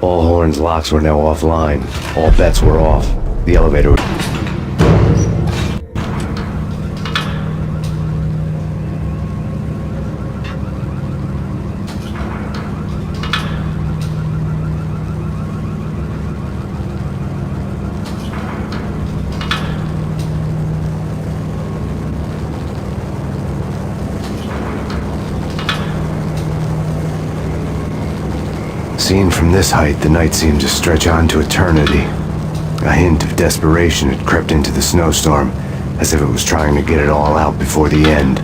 All Horn's locks were now offline. All bets were off. The elevator would... Seen from this height, the night seemed to stretch on to eternity. A hint of desperation had crept into the snowstorm, as if it was trying to get it all out before the end.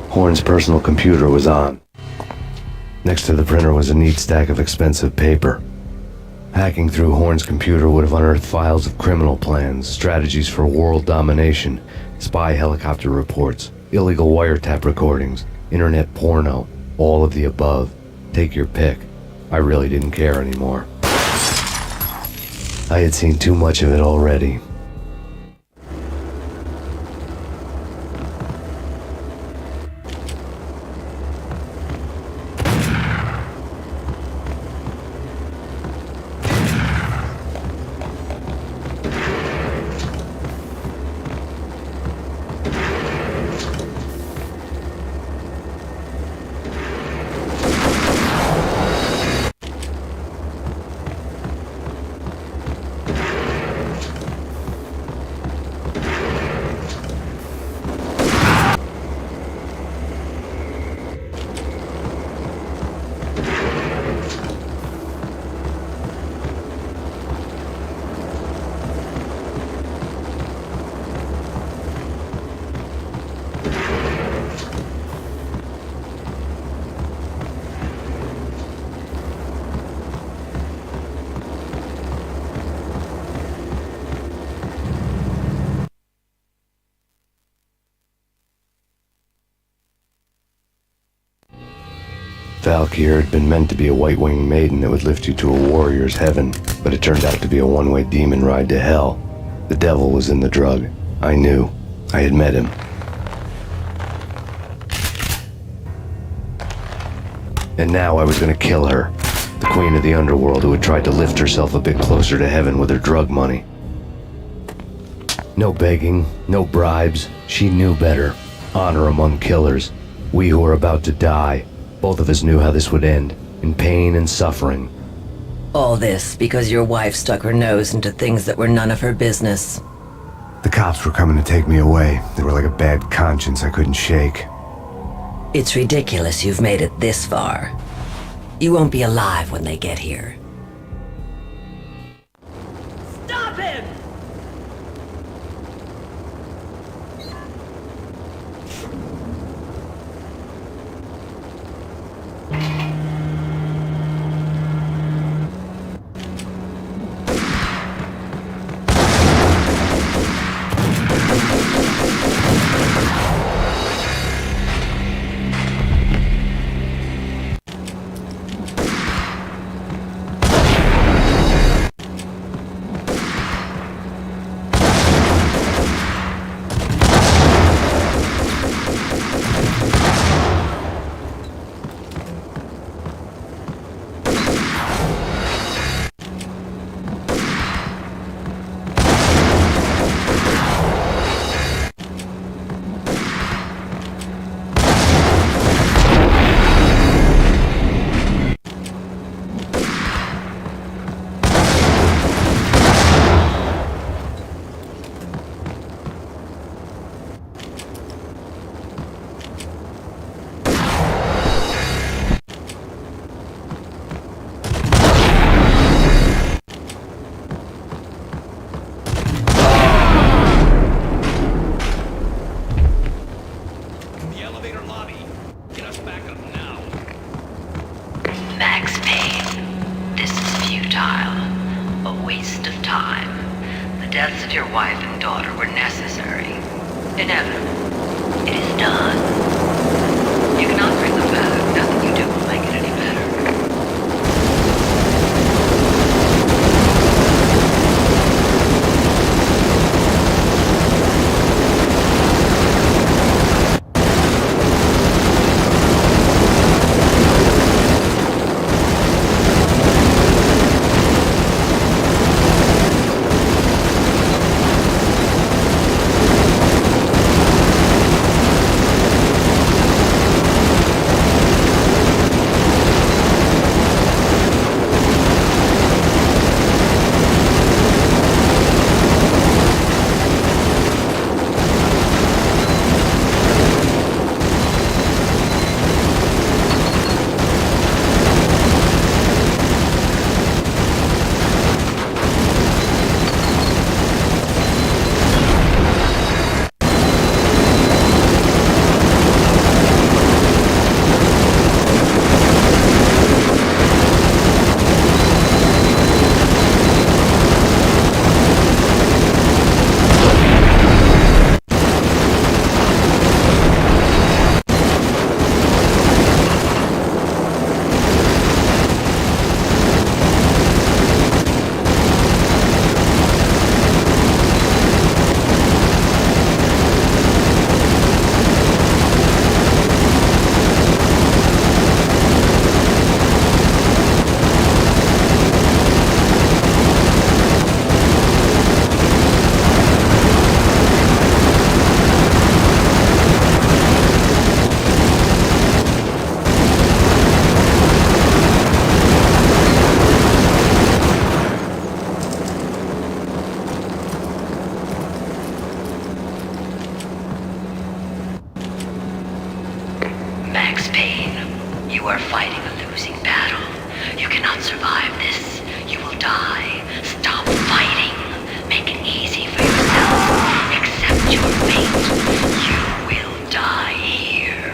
Horn's personal computer was on. Next to the printer was a neat stack of expensive paper. Hacking through Horn's computer would have unearthed files of criminal plans, strategies for world domination, spy helicopter reports, illegal wiretap recordings, internet porno, all of the above. Take your pick. I really didn't care anymore. I had seen too much of it already. Valkyr had been meant to be a white-winged maiden that would lift you to a warrior's heaven, but it turned out to be a one-way demon ride to hell. The devil was in the drug. I knew. I had met him. And now I was gonna kill her, the queen of the underworld who had tried to lift herself a bit closer to heaven with her drug money. No begging, no bribes. She knew better. Honor among killers. We who were about to die. Both of us knew how this would end, in pain and suffering. All this because your wife stuck her nose into things that were none of her business. The cops were coming to take me away. They were like a bad conscience I couldn't shake. It's ridiculous you've made it this far. You won't be alive when they get here. Stop him! Max Payne, this is futile. A waste of time. The deaths of your wife and daughter were necessary. Inevitable. It is done. You cannot bring them back. Nothing you do will make it any better. Max Payne, you are fighting a losing battle. You cannot survive this. You will die. Stop fighting. Make it easy for yourself. Accept your fate. You will die here.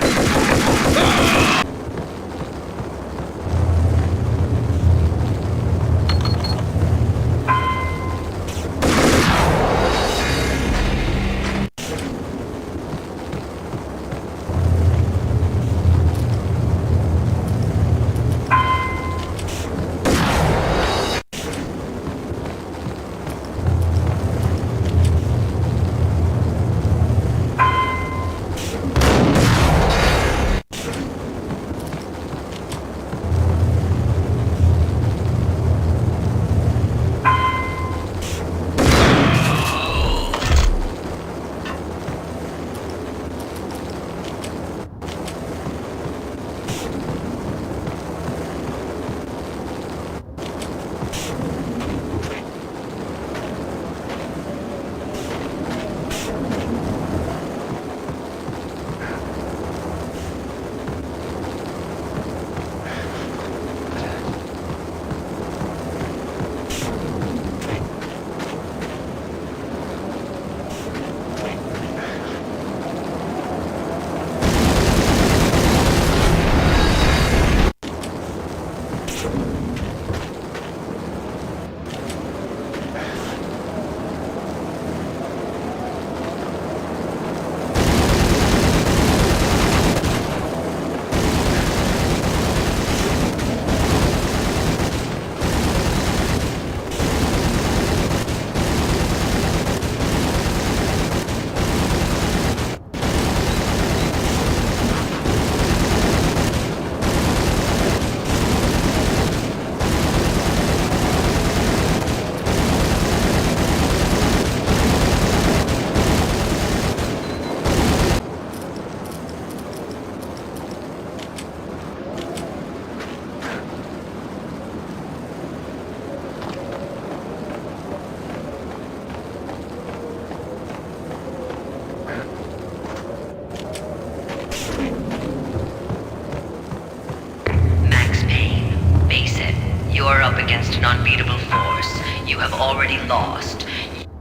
You are up against an unbeatable force. You have already lost.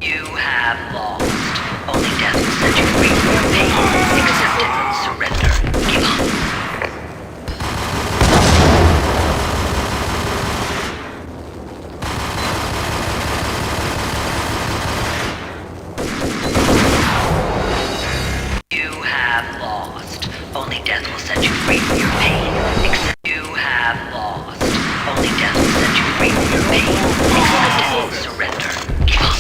You have lost. Only death will set you free from your pain. Accept it. Surrender. Give up. You have lost. Only death will set you free from your pain. Accept. You have lost. Only death will set you free from your pain. Accept it. Surrender. Give up.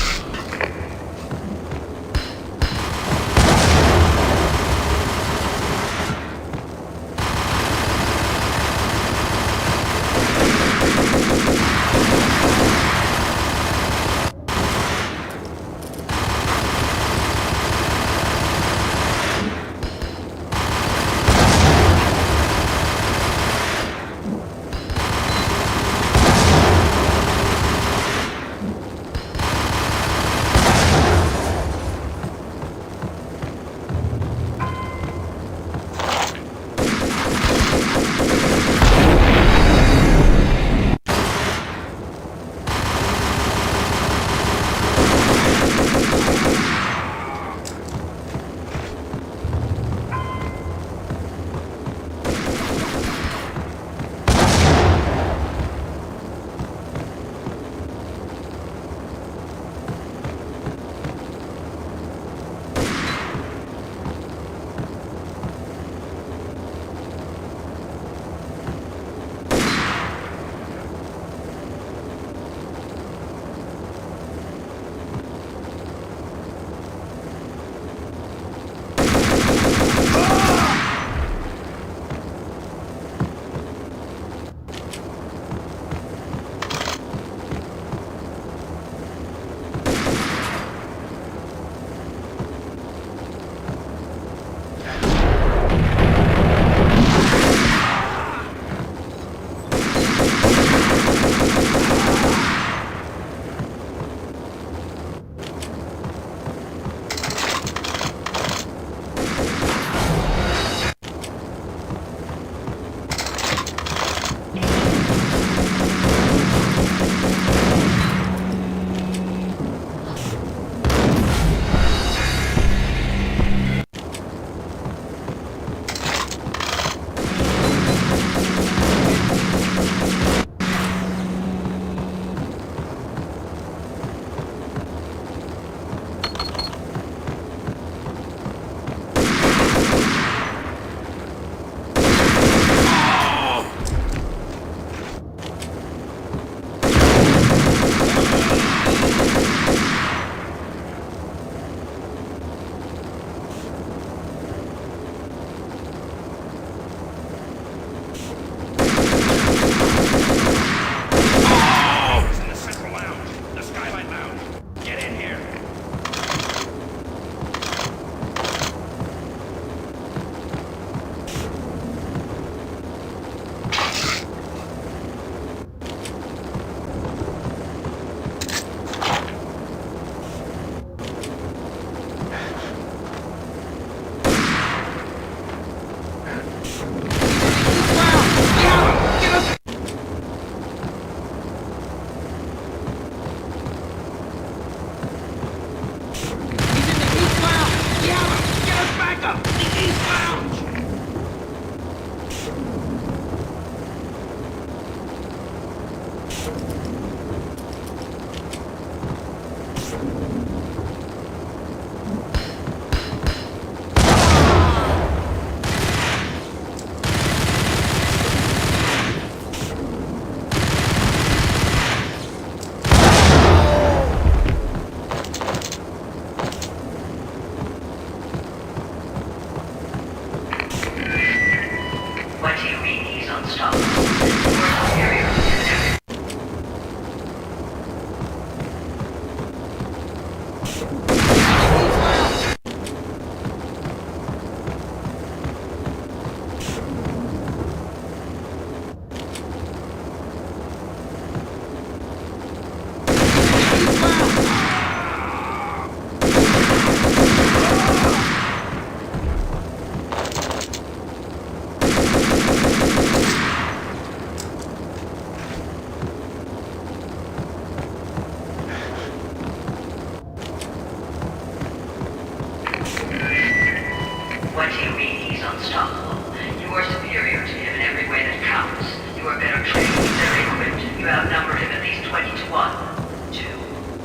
You outnumber him at least 20 to 1. Do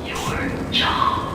your job.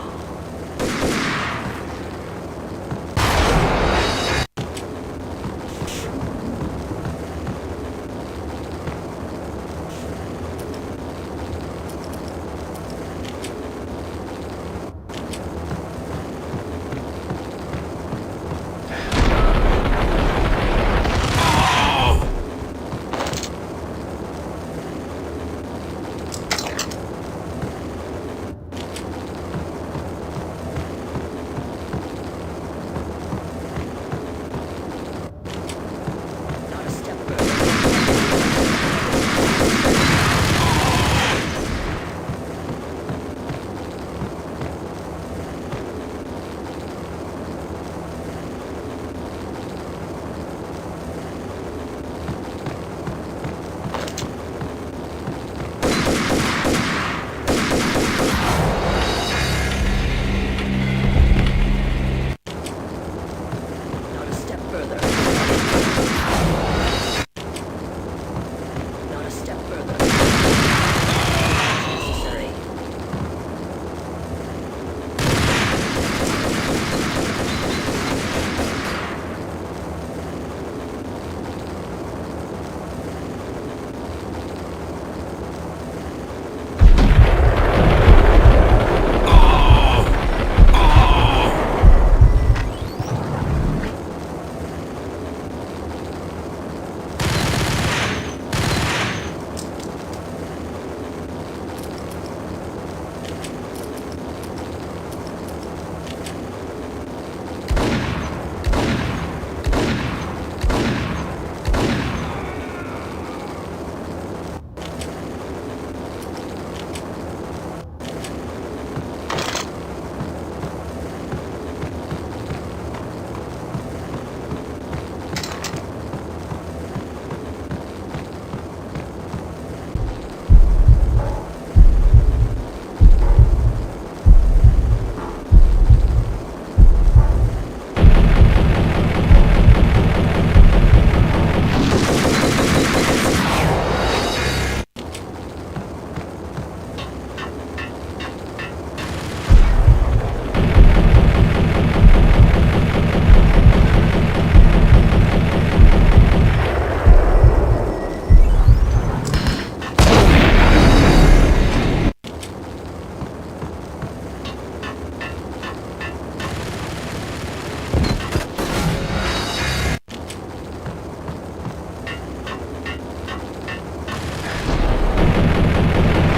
Not a step further. Not a step further. Not a step further. Necessary.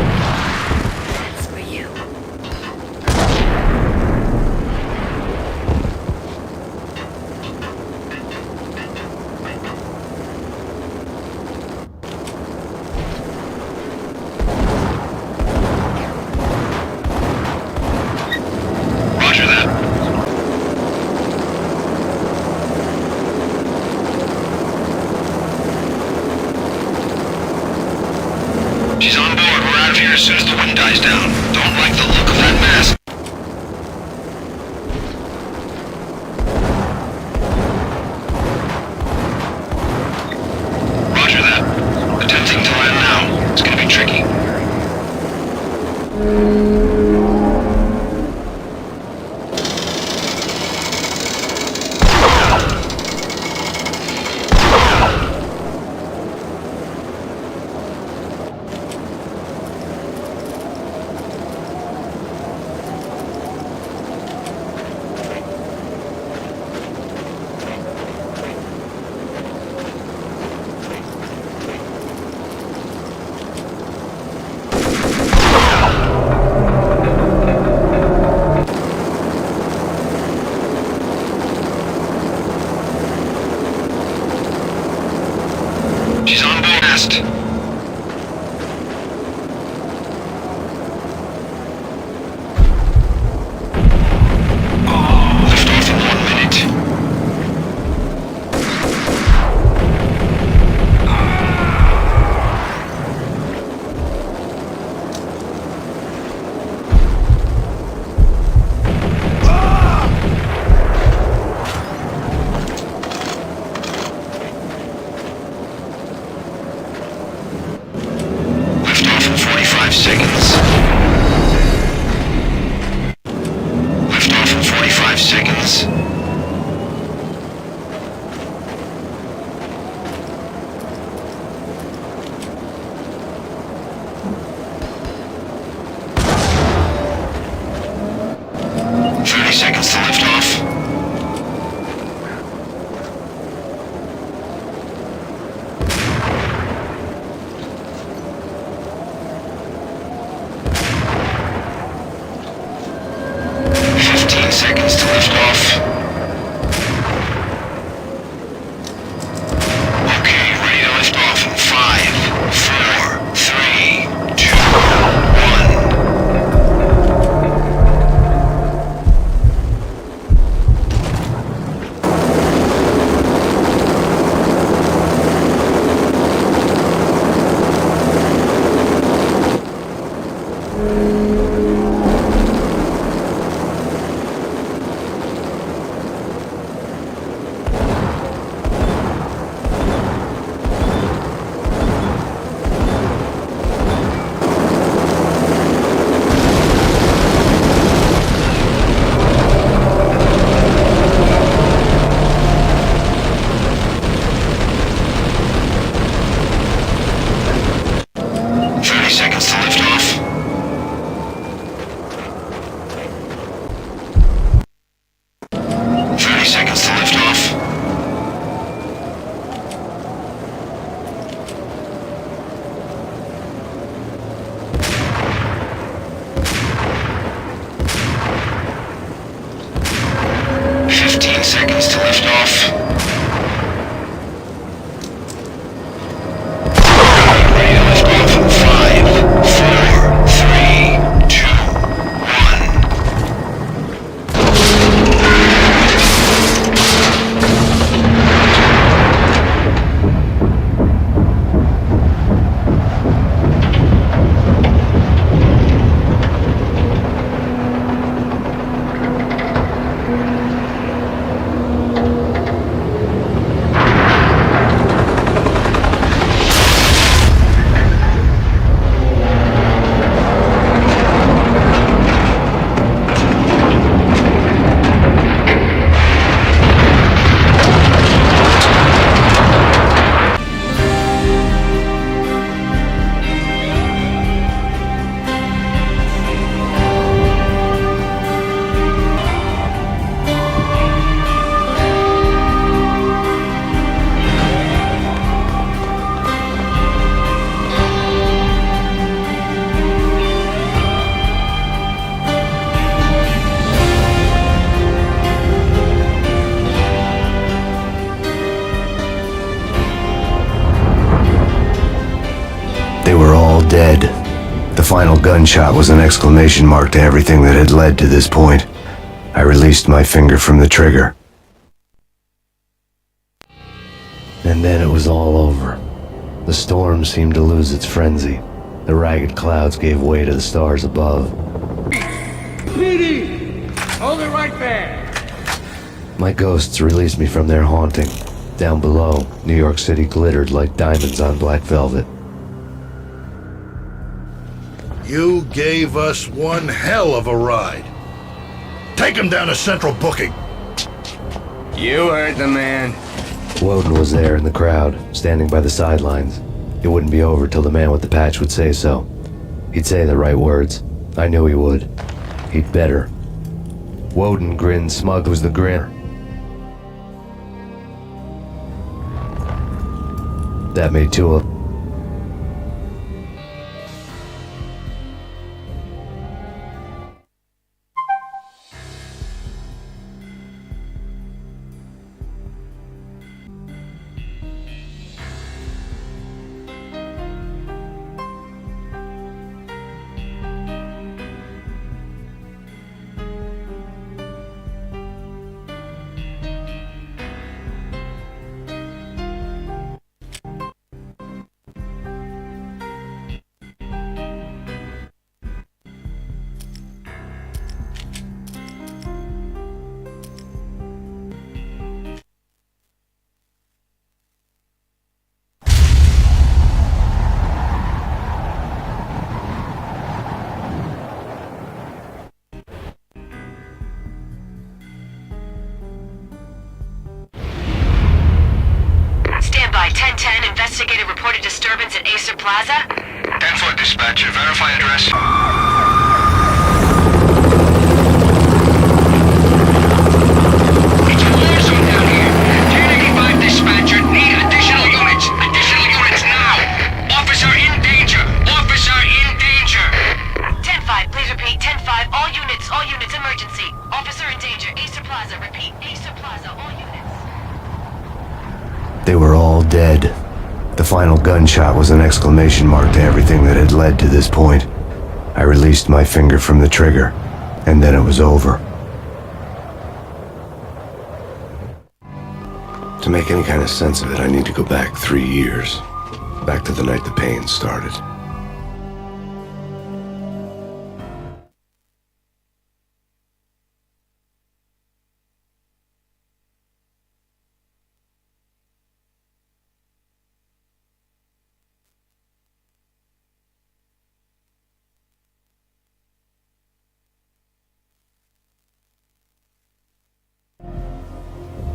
That's for you. Roger that. She's on board. We're out of here as soon as the wind dies down. Don't like the look of that mask. Roger that. Attempting to land now. It's gonna be tricky. dead. The final gunshot was an exclamation mark to everything that had led to this point. I released my finger from the trigger. And then it was all over. The storm seemed to lose its frenzy. The ragged clouds gave way to the stars above. PD! Hold it right there! My ghosts released me from their haunting. Down below, New York City glittered like diamonds on black velvet. You gave us one hell of a ride. Take him down to Central Booking. You heard the man. Woden was there in the crowd, standing by the sidelines. It wouldn't be over till the man with the patch would say so. He'd say the right words. I knew he would. He'd better. Woden grinned smug was the grinner. That made two of them. Stand by. 1010, investigated reported disturbance at Acer Plaza. 10-4 dispatcher, verify address. It's a war zone down here. 1085 dispatcher, need additional units. Additional units now. Officer in danger. Officer in danger. 10-5, please repeat. 10-5, all units, emergency. Officer in danger. Acer Plaza, repeat. Acer Plaza, all units. They were all dead. The final gunshot was an exclamation mark to everything that had led to this point. I released my finger from the trigger, and then it was over. To make any kind of sense of it, I need to go back 3 years. Back to the night the Payne started.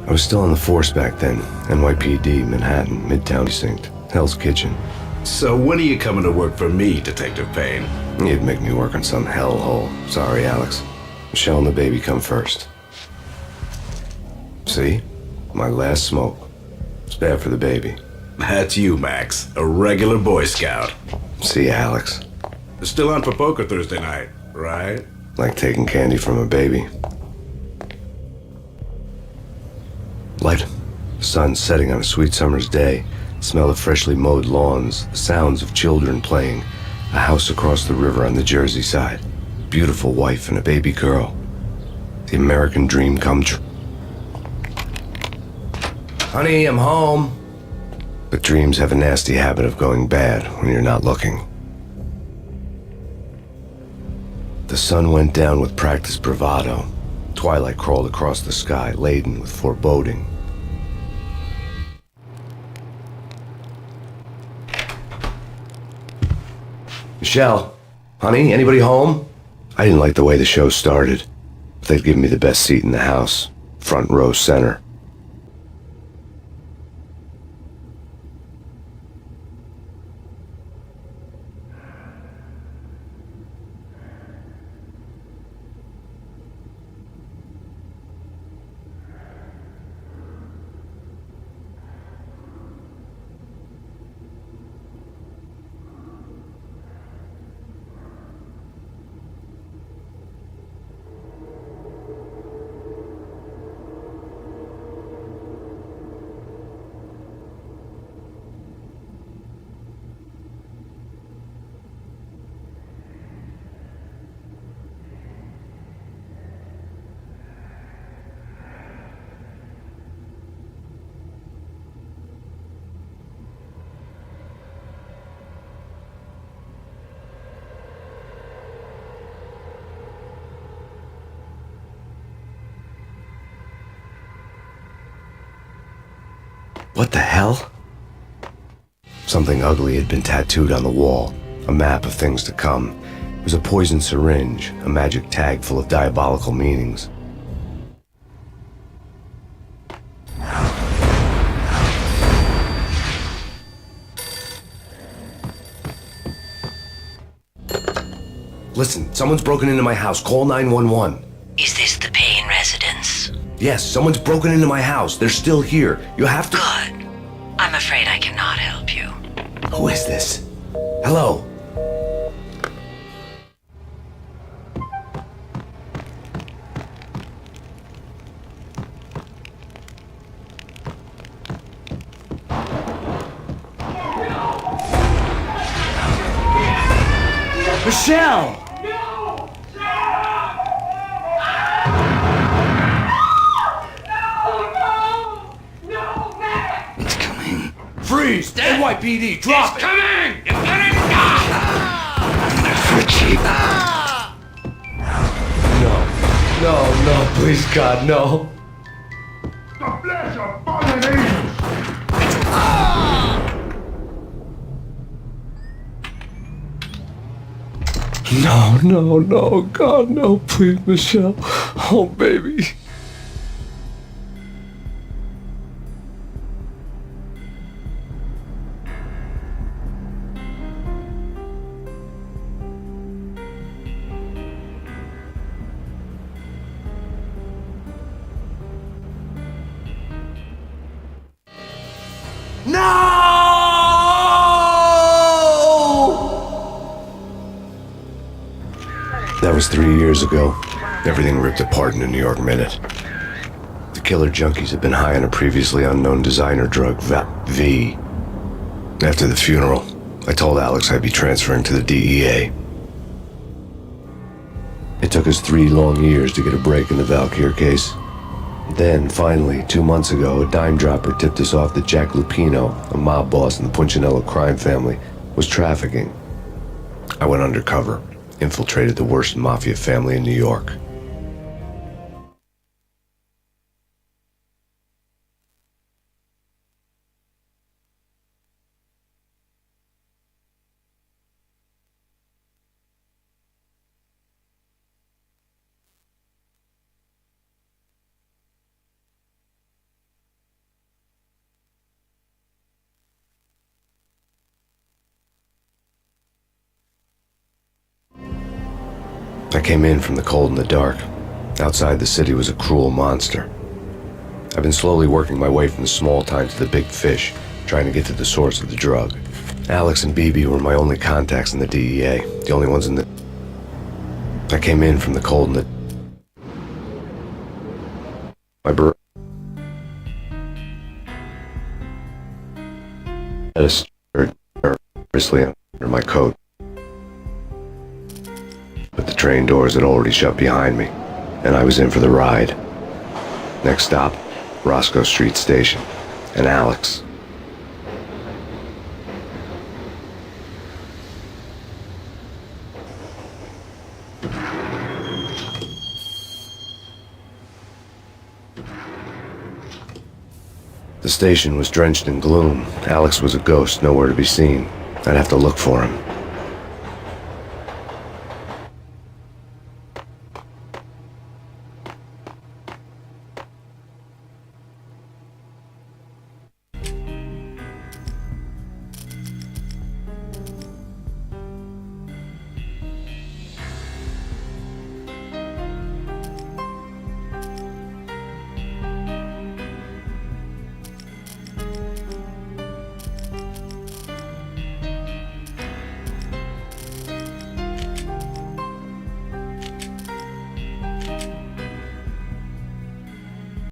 I was still on the force back then. NYPD, Manhattan, Midtown Precinct, Hell's Kitchen. So when are you coming to work for me, Detective Payne? You'd make me work on some hellhole. Sorry, Alex. Michelle and the baby come first. See? My last smoke. It's bad for the baby. That's you, Max. A regular Boy Scout. See, Alex. Still on for poker Thursday night, right? Like taking candy from a baby. Light. The sun setting on a sweet summer's day. Smell of freshly mowed lawns. The sounds of children playing. A house across the river on the Jersey side. Beautiful wife and a baby girl. The American dream come true. Honey, I'm home. But dreams have a nasty habit of going bad when you're not looking. The sun went down with practiced bravado. Twilight crawled across the sky, laden with foreboding. Michelle, honey, anybody home? I didn't like the way the show started. But they'd given me the best seat in the house, front row center. What the hell? Something ugly had been tattooed on the wall, a map of things to come. It was a poisoned syringe, a magic tag full of diabolical meanings. Listen, someone's broken into my house. Call 911. Is this the Payne residence? Yes, someone's broken into my house. They're still here. You have to... Good. I'm afraid I cannot help you. Who is this? Hello? Michelle! It's coming. Freeze! NYPD, drop it! Coming! You better not! No, please, God, no. The flesh of fallen angels! No, God, no, please, Michelle. Oh, baby. That was 3 years ago. Everything ripped apart in a New York minute. The killer junkies had been high on a previously unknown designer drug, V. After the funeral, I told Alex I'd be transferring to the DEA. It took us 3 long years to get a break in the Valkyr case. Then, finally, 2 months ago, a dime dropper tipped us off that Jack Lupino, a mob boss in the Punchinello crime family, was trafficking. I went undercover, infiltrated the worst mafia family in New York. I came in from the cold and the dark. Outside the city was a cruel monster. I've been slowly working my way from the small time to the big fish, trying to get to the source of the drug. Alex and BB were my only contacts in the DEA, the only ones in the... I came in from the cold and the... My bro... had a stirred nervously under my coat. But the train doors had already shut behind me, and I was in for the ride. Next stop, Roscoe Street Station, and Alex. The station was drenched in gloom. Alex was a ghost, nowhere to be seen. I'd have to look for him.